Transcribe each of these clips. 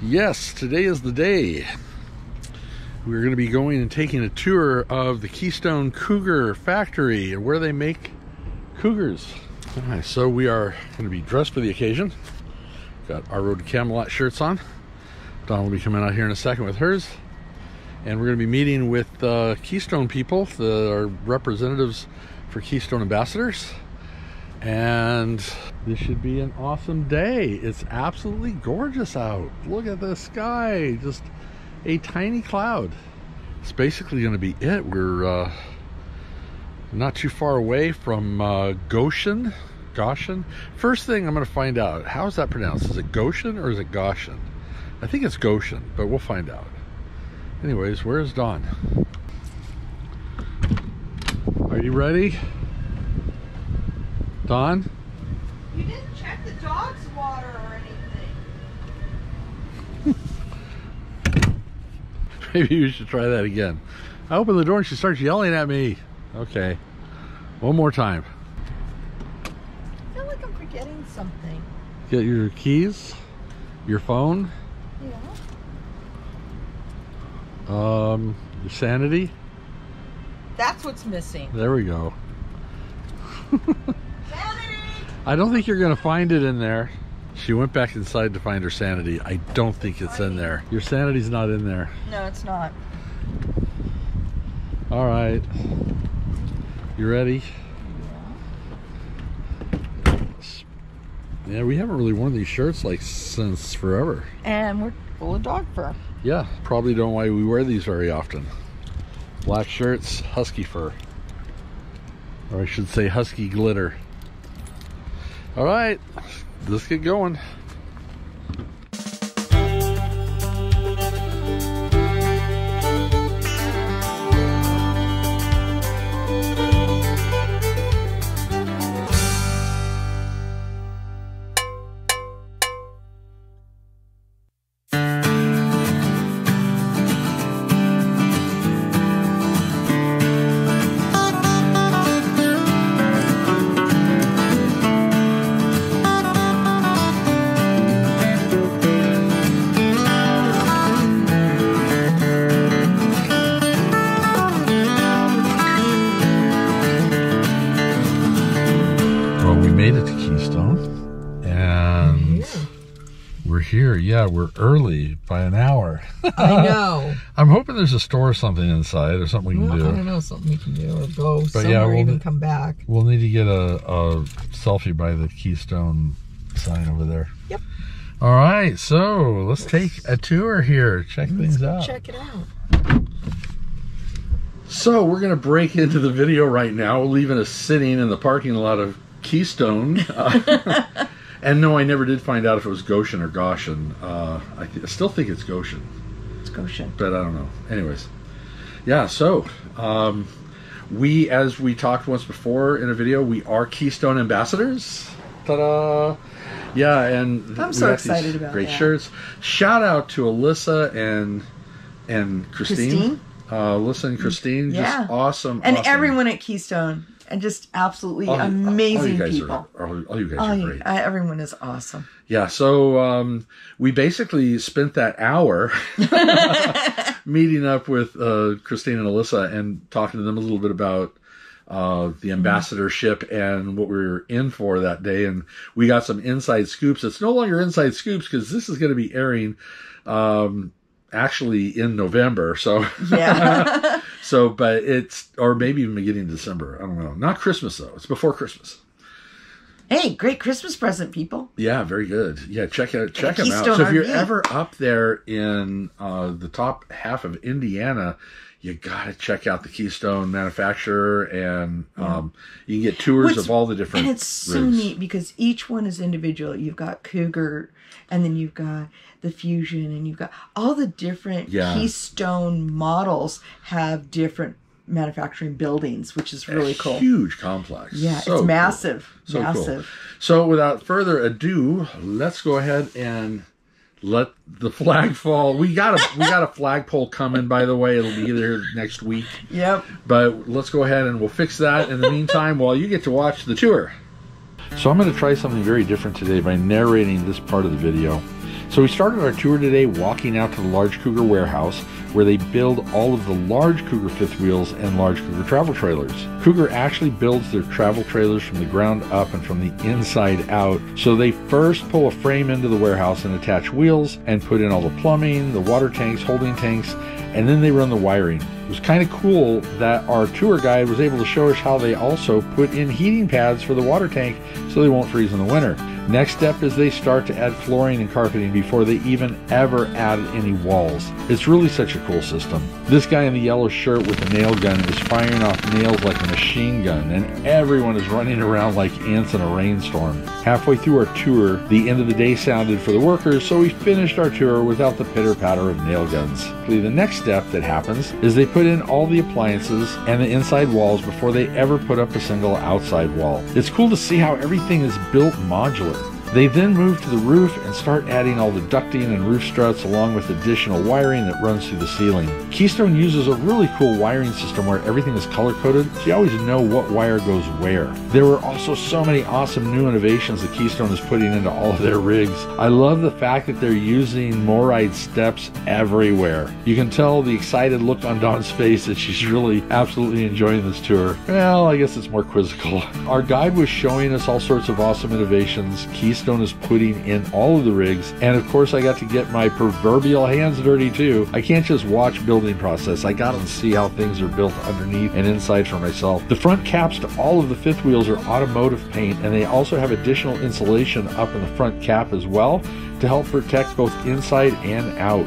Yes, today is the day. We're going to be going and taking a tour of the Keystone Cougar factory and where they make Cougars. All right, so we are going to be dressed for the occasion. Got our Road to Camelot shirts on. Dawn will be coming out here in a second with hers. And we're going to be meeting with Keystone people, our representatives for Keystone Ambassadors. And this should be an awesome day. It's absolutely gorgeous out. Look at the sky, just a tiny cloud. It's basically going to be it. We're not too far away from Goshen. First thing I'm going to find out, how is that pronounced? Is it Goshen or is it Goshen? I think it's Goshen, but we'll find out. Anyways, where's Dawn? Are you ready? Dawn? You didn't check the dog's water or anything. Maybe you should try that again. I open the door and she starts yelling at me. Okay. One more time. I feel like I'm forgetting something. Get your keys, your phone. Yeah. Your sanity. That's what's missing. There we go. Sanity! I don't think you're going to find it in there. She went back inside to find her sanity. I don't think it's in there. Your sanity's not in there. No, it's not. All right. You ready? Yeah, we haven't really worn these shirts like since forever. And we're full of dog fur. Yeah, probably don't know why we wear these very often. Black shirts, husky fur. Or I should say husky glitter. All right, let's get going. Here, yeah, we're early by an hour. I know. I'm hoping there's a store or something inside, or something we can do. I don't know, something we can do, or go but somewhere, yeah, we'll even come back. We'll need to get a selfie by the Keystone sign over there. Yep. All right, so let's take a tour here. Check things out. Check it out. So we're gonna break into the video right now, leaving us sitting in the parking lot of Keystone. And no, I never did find out if it was Goshen or Goshen. I still think it's Goshen. It's Goshen. But I don't know. Anyways. Yeah, so as we talked once before in a video, we are Keystone Ambassadors. Ta-da! Yeah, and I'm so excited about great that. shirts. Shout out to Alyssa and Christine. Alyssa and Christine, just awesome. And awesome. everyone at Keystone. And just absolutely amazing people. All you guys are great. Everyone is awesome. Yeah, so we basically spent that hour meeting up with Christine and Allyssa and talking to them a little bit about the ambassadorship and what we were in for that day. And we got some inside scoops. It's no longer inside scoops because this is going to be airing actually in November. So yeah. So, but or maybe even beginning of December. I don't know. Not Christmas though. It's before Christmas. Hey, great Christmas present, people. Yeah, very good. Yeah, check them out. Keystone So if you're RV. ever up there in the top half of Indiana, you gotta check out the Keystone manufacturer, and you can get tours of all the different. And it's so rigs. neat because each one is individual. You've got Cougar, and then you've got the Fusion, and you've got all the different Keystone models have different manufacturing buildings, which is really cool. Huge complex. Yeah, so it's massive. Cool. So massive. Cool. So without further ado, let's go ahead and let the flag fall. We got a flagpole coming, by the way. It'll be there next week. Yep. But let's go ahead and we'll fix that in the meantime while you get to watch the tour. So I'm going to try something very different today by narrating this part of the video. So we started our tour today walking out to the large Cougar warehouse where they build all of the large Cougar fifth wheels and large Cougar travel trailers. Cougar actually builds their travel trailers from the ground up and from the inside out. So they first pull a frame into the warehouse and attach wheels and put in all the plumbing, the water tanks, holding tanks, and then they run the wiring. It was kind of cool that our tour guide was able to show us how they also put in heating pads for the water tank so they won't freeze in the winter. Next step is they start to add flooring and carpeting before they even ever add any walls. It's really such a cool system. This guy in the yellow shirt with the nail gun is firing off nails like a machine gun, and everyone is running around like ants in a rainstorm. Halfway through our tour, the end of the day sounded for the workers, so we finished our tour without the pitter-patter of nail guns. The next step that happens is they put in all the appliances and the inside walls before they ever put up a single outside wall. It's cool to see how everything is built modular. They then move to the roof and start adding all the ducting and roof struts along with additional wiring that runs through the ceiling. Keystone uses a really cool wiring system where everything is color-coded, so you always know what wire goes where. There were also so many awesome new innovations that Keystone is putting into all of their rigs. I love the fact that they're using MORryde steps everywhere. You can tell the excited look on Dawn's face that she's really absolutely enjoying this tour. Well, I guess it's more quizzical. Our guide was showing us all sorts of awesome innovations Keystone is putting in all of the rigs, and of course I got to get my proverbial hands dirty too. I can't just watch building process, I got to see how things are built underneath and inside for myself. The front caps to all of the fifth wheels are automotive paint, and they also have additional insulation up in the front cap as well to help protect both inside and out.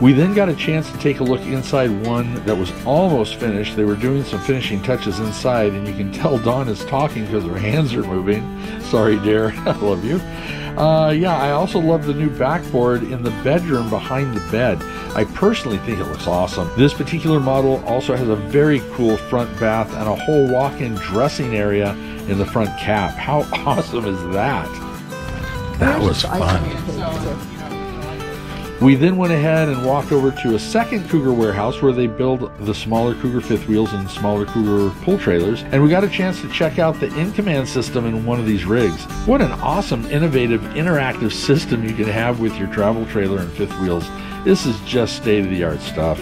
We then got a chance to take a look inside one that was almost finished. They were doing some finishing touches inside, and you can tell Dawn is talking because her hands are moving. Sorry, dear. I love you. Yeah, I also love the new backboard in the bedroom behind the bed. I personally think it looks awesome. This particular model also has a very cool front bath and a whole walk-in dressing area in the front cap. How awesome is that? That was fun. We then went ahead and walked over to a second Cougar warehouse where they build the smaller Cougar fifth wheels and smaller Cougar pull trailers, and we got a chance to check out the in-command system in one of these rigs. What an awesome, innovative, interactive system you can have with your travel trailer and fifth wheels. This is just state-of-the-art stuff.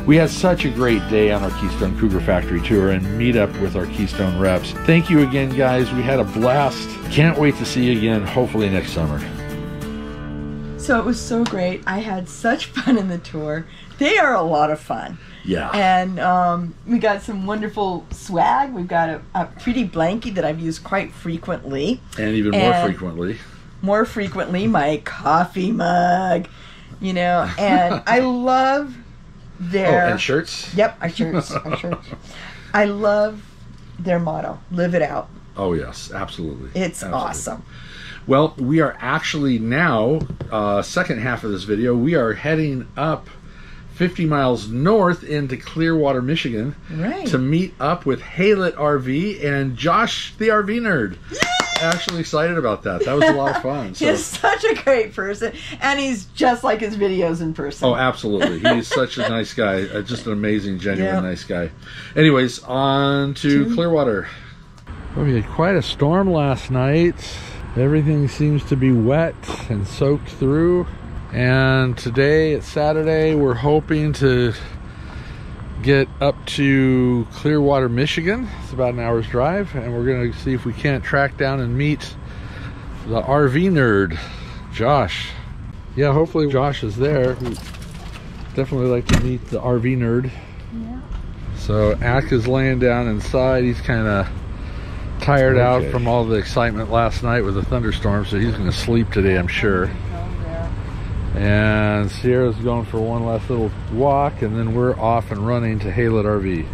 We had such a great day on our Keystone Cougar factory tour and meet up with our Keystone reps. Thank you again, guys. We had a blast. Can't wait to see you again, hopefully next summer. So it was so great. I had such fun in the tour. They are a lot of fun. Yeah. And we got some wonderful swag. We've got a pretty blankie that I've used quite frequently. And even more frequently. More frequently, my coffee mug. You know, and I love their... Oh, and shirts? Yep, our shirts. I love their motto, live it out. Oh, yes, absolutely. It's awesome. Well, we are actually now, second half of this video, we are heading up 50 miles north into Clearwater, Michigan, right, to meet up with Haylett RV and Josh, the RV nerd. Yay! Actually excited about that. That was a lot of fun. So. He's such a great person, and he's just like his videos in person. Oh, absolutely. He's such a nice guy. Just an amazing, genuine, nice guy. Anyways, on to Clearwater. Well, we had quite a storm last night. Everything seems to be wet and soaked through. And today, it's Saturday, we're hoping to get up to Clearwater, Michigan. It's about an hour's drive, and we're going to see if we can't track down and meet the RV nerd, Josh. Yeah, hopefully Josh is there. We'd definitely like to meet the RV nerd. Yeah. So Ak is laying down inside. He's kind of tired out from all the excitement last night with the thunderstorm, so he's going to sleep today, I'm sure. And Sierra's going for one last little walk, and then we're off and running to Haylett RV.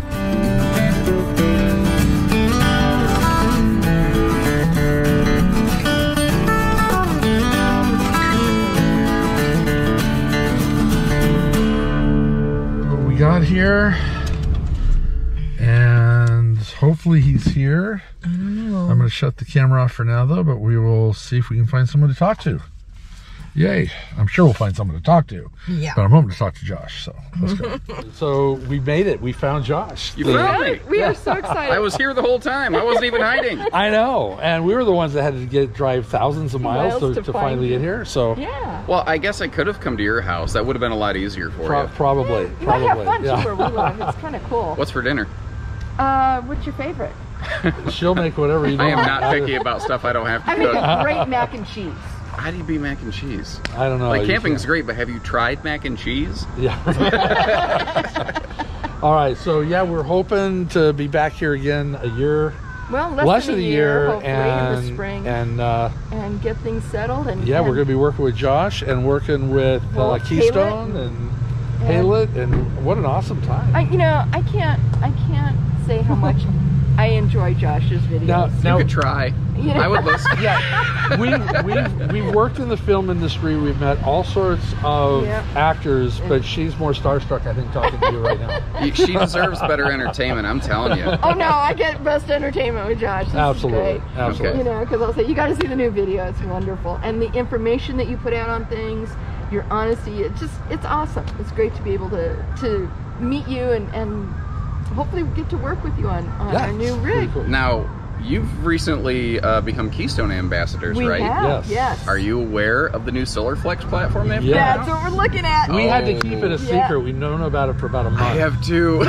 What we got here, and hopefully he's here. I don't know. I'm going to shut the camera off for now, though, but we will see if we can find someone to talk to. Yay. I'm sure we'll find someone to talk to. Yeah. But I'm hoping to talk to Josh, so let's go. So we made it. We found Josh. You found me. We are so excited. I was here the whole time. I wasn't even hiding. I know. And we were the ones that had to drive thousands of miles to finally get here. So yeah. Well, I guess I could have come to your house. That would have been a lot easier for you. Probably. You might have fun too where we live. It's kind of cool. What's for dinner? What's your favorite? She'll make whatever you want. I am not picky about stuff I don't have to I make cook. a great mac and cheese. How do you be mac and cheese? I don't know. Like, camping's great, but have you tried mac and cheese? Yeah. All right, so yeah, we're hoping to be back here again a year. Well, less than a year, hopefully, and in the spring, and get things settled. And yeah, we're going to be working with Josh and working with Keystone and Haylett, and what an awesome time! I can't say how much I enjoy Josh's videos. Now you could try. You know? I would listen. Yeah, we've worked in the film industry. We've met all sorts of actors, but she's more starstruck, I think, talking to you right now. She deserves better entertainment. I'm telling you. Oh no, I get best entertainment with Josh. This Absolutely, is great. absolutely. You know, because I'll say you got to see the new video. It's wonderful, and the information that you put out on things, your honesty. It's awesome. It's great to be able to meet you and hopefully get to work with you on our new rig. Cool. Now, you've recently become Keystone Ambassadors, We right? have, Yes. yes. Are you aware of the new SolarFlex platform they've Yeah. That's what we're looking at. We had to keep it a secret. Yeah. We've known about it for about a month. I have too.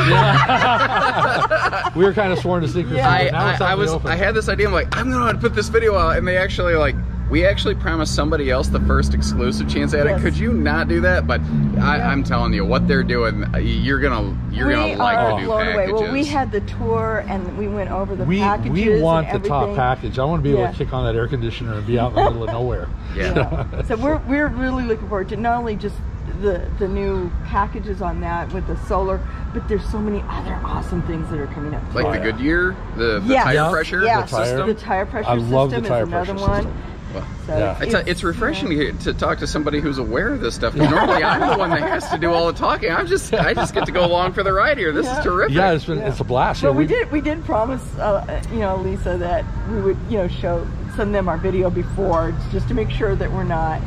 We were kind of sworn to secrecy. Yeah. But now it's out in the open. I had this idea. I'm like, I'm gonna put this video out, and they actually we actually promised somebody else the first exclusive chance at it. Yes. Could you not do that? But I'm telling you, what they're doing, you're gonna like the new blown packages. away. Well, we had the tour and we went over the we packages. want and the top everything. package. I want to be able to kick on that air conditioner and be out in the middle of nowhere. Yeah. So we're really looking forward to not only just the new packages on that with the solar, but there's so many other awesome things that are coming up. Like the Goodyear, the tire pressure system. The tire pressure I love system the tire is another pressure one. system. So It's refreshing to talk to somebody who's aware of this stuff. Normally, I'm the one that has to do all the talking. I just get to go along for the ride here. This is terrific. Yeah, it's a blast. But we did promise Lisa that we would send them our video before just to make sure that we're not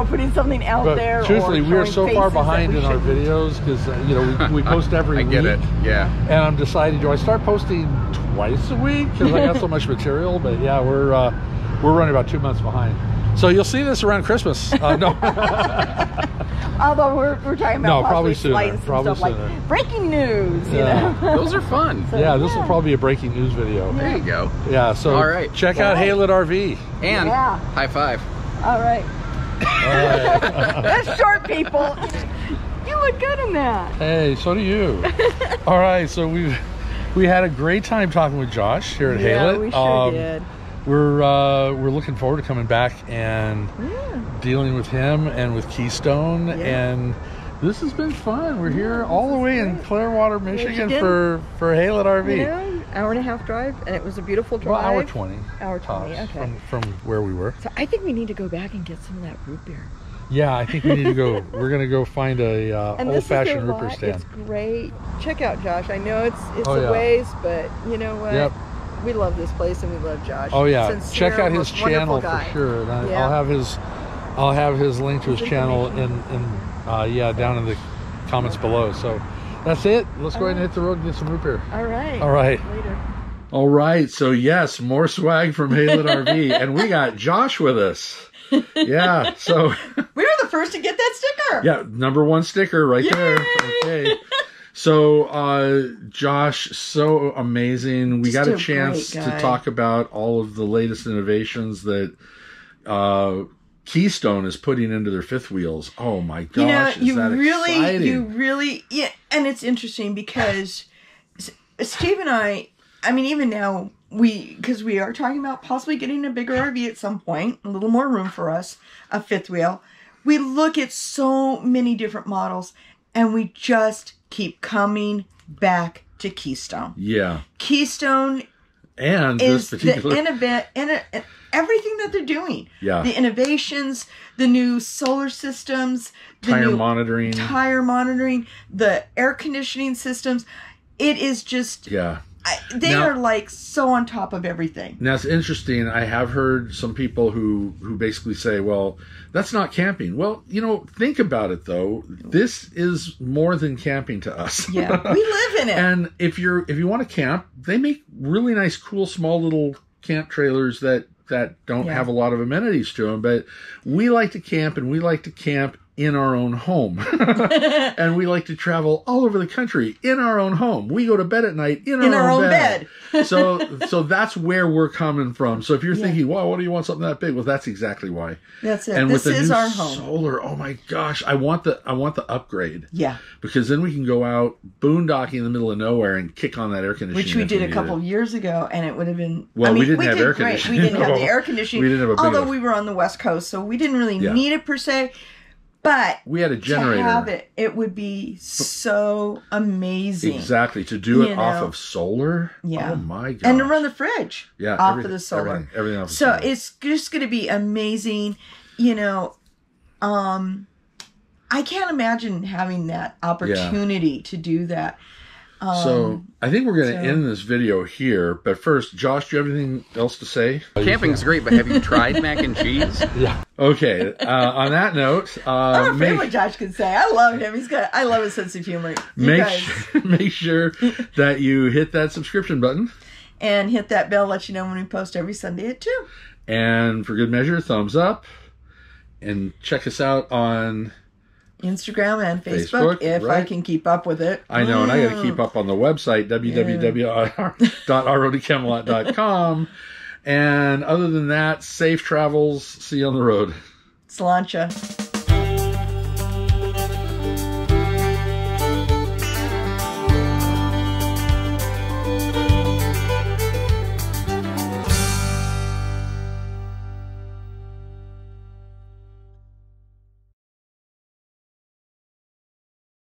putting something out there. Truthfully, we are showing so far faces behind that in our videos because we post every week. I get it. Yeah. And I'm deciding, do I start posting twice a week because I got so much material? But yeah, we're running about 2 months behind. So you'll see this around Christmas. No. Although we're talking about probably sooner. Flights and Probably stuff sooner. like breaking news. Those are fun. So, yeah, this will probably be a breaking news video. There you go. Yeah, so all right. check out Haylett RV. And high five. All right. All right. That's short, people. You look good in that. Hey, so do you. All right, so we had a great time talking with Josh here at Haylett. We sure did. We're looking forward to coming back and dealing with him and with Keystone, and this has been fun. We're here all the way in Clearwater, Michigan for Haylett RV. Hour and a half drive, and it was a beautiful drive. Well, hour 20. Hour 20, okay. From where we were. So I think we need to go back and get some of that root beer. Yeah, I think we need to go. We're going to go find a old-fashioned root beer stand. It's great. Check out Josh. I know it's a ways, but you know what? Yep. We love this place and we love Josh. Oh yeah, Sincere, check out his most channel wonderful guy. for sure. And I'll have his link to his channel down in the comments below. So that's it. Let's go ahead and hit the road and get some root beer. All right. All right. Later. All right. So yes, more swag from Haylett RV, and we got Josh with us. Yeah. So we were the first to get that sticker. Yeah, #1 sticker right there. Okay. So, Josh, so amazing. We got a chance to talk about all of the latest innovations that Keystone is putting into their fifth wheels. Oh my gosh, is that exciting? You really, and it's interesting because Steve and I mean, even now, because we are talking about possibly getting a bigger RV at some point, a little more room for us, a fifth wheel. We look at so many different models, and we just keep coming back to Keystone. Yeah. Keystone and is this particular everything that they're doing. Yeah. The innovations, the new solar systems, the tire new monitoring, the air conditioning systems. It is just They are like so on top of everything. Now it's interesting. I have heard some people who basically say, well, that's not camping. Well, you know, think about it though. This is more than camping to us. Yeah, we live in it. And if you want to camp, they make really nice, cool, small little camp trailers that don't have a lot of amenities to them. But we like to camp, and we like to camp in our own home. And we like to travel all over the country in our own home. We go to bed at night in our own bed. So that's where we're coming from. So if you're thinking, wow, what do you want something that big? Well, that's exactly why. That's it. And this with the is new our home. solar, oh my gosh, I want the upgrade. Yeah. Because then we can go out boondocking in the middle of nowhere and kick on that air conditioning. Which we did a couple of years ago, and it would have been... Well, we didn't have air conditioning. We didn't have the air conditioning. We didn't have although we were on the West Coast, so we didn't really need it per se. But we had a generator. To have it, it would be so amazing. Exactly. To do it off of solar? Yeah. Oh my gosh. And to run the fridge off of the solar. Everything off of so solar. it's just going to be amazing. You know, I can't imagine having that opportunity to do that. So I think we're going to end this video here. But first, Josh, do you have anything else to say? Camping's great, but have you tried mac and cheese? Yeah. Okay. On that note, I'm afraid what Josh can say. I love him. I love his sense of humor. Make sure that you hit that subscription button and hit that bell. Let you know when we post every Sunday at 2. And for good measure, thumbs up. And check us out on Instagram and Facebook if I can keep up with it. I know, and I got to keep up on the website, www.roadtocamelot.com. And other than that, safe travels. See you on the road. Sláinte.